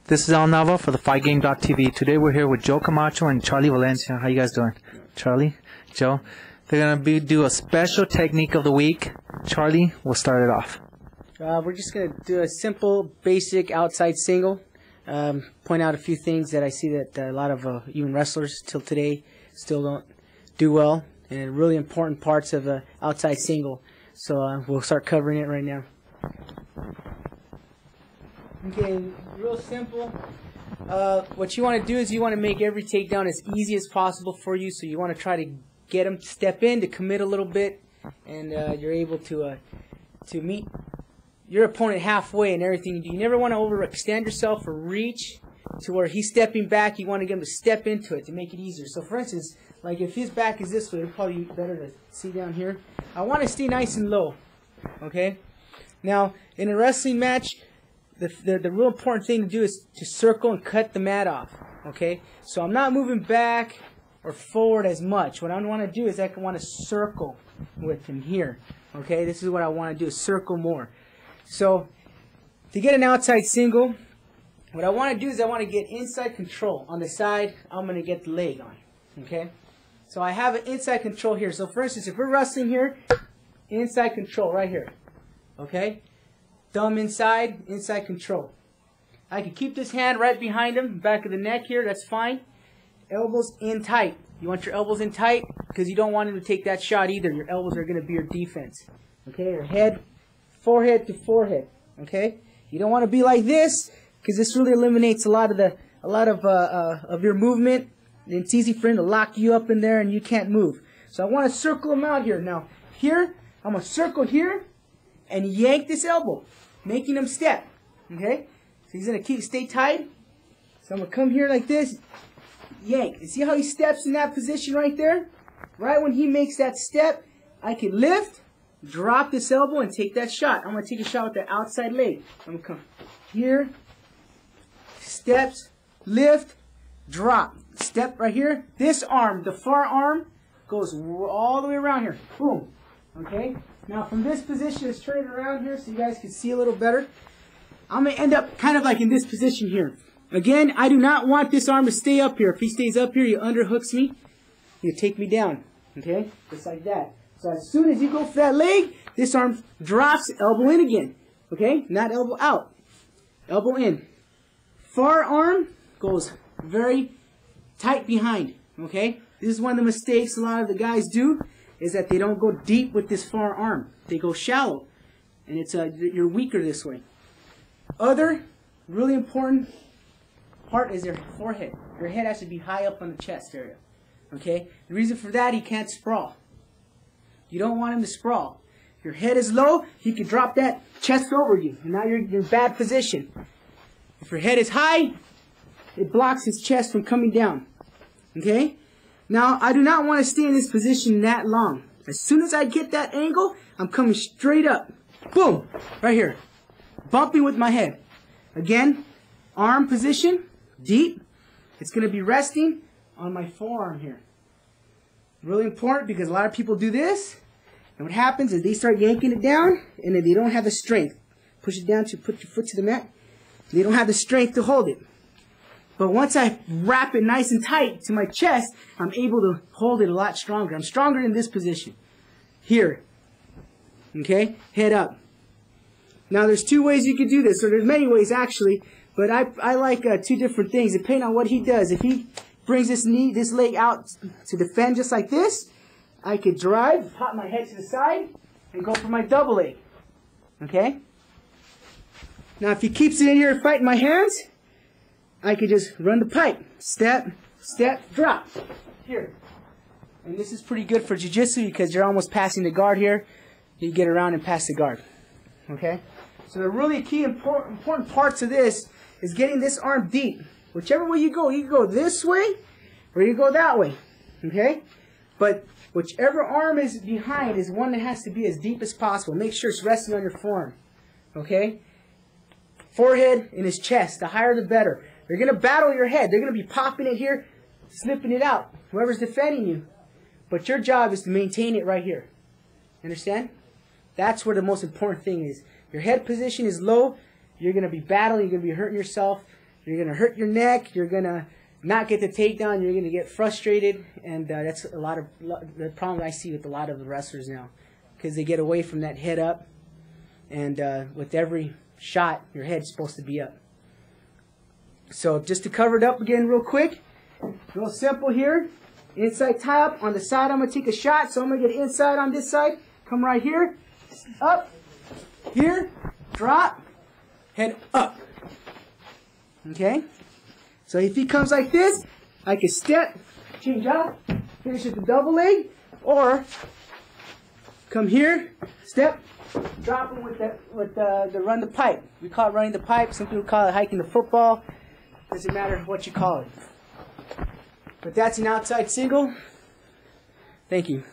This is Al Nava for the FightGame.tv. Today we're here with Joe Camacho and Charlie Valencia. How you guys doing? Charlie? Joe? They're going to do a special technique of the week. Charlie, we'll start it off. We're just going to do a simple, basic outside single. Point out a few things that I see that a lot of even wrestlers till today still don't do well, and really important parts of the outside single. So we'll start covering it right now. Okay, real simple. What you want to do is you want to make every takedown as easy as possible for you. So you want to try to get them to step in, to commit a little bit, and you're able to meet your opponent halfway in everything you do. You never want to overextend yourself or reach to where he's stepping back. You want to get him to step into it to make it easier. So for instance, like if his back is this way, it'll probably be better to see down here. I want to stay nice and low. Okay? Now, in a wrestling match, the real important thing to do is to circle and cut the mat off. Okay? So I'm not moving back or forward as much. What I want to do is I want to circle with him here. Okay? This is what I want to do, is circle more. So, to get an outside single, what I want to do is I want to get inside control. On the side, I'm going to get the leg on. Okay? So I have an inside control here. So for instance, if we're wrestling here, inside control right here. Okay? Thumb inside, inside control. I can keep this hand right behind him, back of the neck here, that's fine. Elbows in tight. You want your elbows in tight because you don't want him to take that shot either. Your elbows are going to be your defense. Okay? Your head, forehead to forehead. Okay? You don't want to be like this because this really eliminates a lot of your movement. And it's easy for him to lock you up in there and you can't move. So I want to circle him out here. Now, here, I'm going to circle here and yank this elbow, making him step. Okay? So he's going to stay tight. So I'm going to come here like this, yank. You see how he steps in that position right there? Right when he makes that step, I can lift, drop this elbow, and take that shot. I'm going to take a shot with that outside leg. I'm going to come here, steps, lift, drop. Step right here. This arm, the far arm, goes all the way around here. Boom. Okay? Now from this position, let's turn it around here so you guys can see a little better. I'm going to end up kind of like in this position here. Again, I do not want this arm to stay up here. If he stays up here, he underhooks me. You take me down. Okay? Just like that. So as soon as you go for that leg, this arm drops, elbow in again. Okay? Not elbow out. Elbow in. Far arm goes very tight behind. Okay? This is one of the mistakes a lot of the guys do, is that they don't go deep with this far arm. They go shallow. And it's you're weaker this way. Other really important part is your forehead. Your head has to be high up on the chest area. Okay? The reason for that, he can't sprawl. You don't want him to sprawl. If your head is low, he can drop that chest over you. And now you're in bad position. If your head is high, it blocks his chest from coming down. Okay? Now, I do not want to stay in this position that long. As soon as I get that angle, I'm coming straight up. Boom! Right here. Bumping with my head. Again, arm position, deep. It's going to be resting on my forearm here. Really important because a lot of people do this. And what happens is they start yanking it down, and then they don't have the strength. Push it down to put your foot to the mat. They don't have the strength to hold it. But once I wrap it nice and tight to my chest, I'm able to hold it a lot stronger. I'm stronger in this position. Here. Okay? Head up. Now there's two ways you could do this. So there's many ways actually. But I like two different things depending on what he does. If he brings this leg out to defend just like this, I could drive, pop my head to the side, and go for my double leg. Okay? Now if he keeps it in here fighting my hands, I could just run the pipe. Step, step, drop. Here. And this is pretty good for jiu-jitsu because you're almost passing the guard here. You get around and pass the guard. Okay? So the really key important parts of this is getting this arm deep. Whichever way you can go this way or you go that way. Okay? But whichever arm is behind is one that has to be as deep as possible. Make sure it's resting on your forearm. Okay? Forehead and his chest. The higher the better. They're going to battle your head. They're going to be popping it here, slipping it out. Whoever's defending you. But your job is to maintain it right here. Understand? That's where the most important thing is. Your head position is low. You're going to be battling. You're going to be hurting yourself. You're going to hurt your neck. You're going to not get the takedown. You're going to get frustrated. And that's a lot of the problem I see with a lot of the wrestlers now, because they get away from that head up. And with every shot, your head's supposed to be up. So just to cover it up again real quick, real simple here. Inside tie up. On the side, I'm going to take a shot. So I'm going to get inside on this side. Come right here. Up. Here. Drop. Head up. Okay? So if he comes like this, I can step, change out, finish with the double leg, or come here, step, drop him with the run the pipe. We call it running the pipe. Some people call it hiking the football. Doesn't matter what you call it. But that's an outside single. Thank you.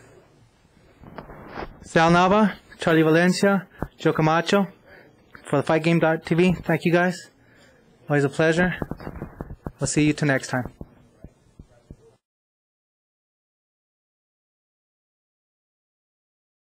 Sal Nava, Charlie Valencia, Joe Camacho for the FightGame.tv. Thank you guys. Always a pleasure. We'll see you till next time.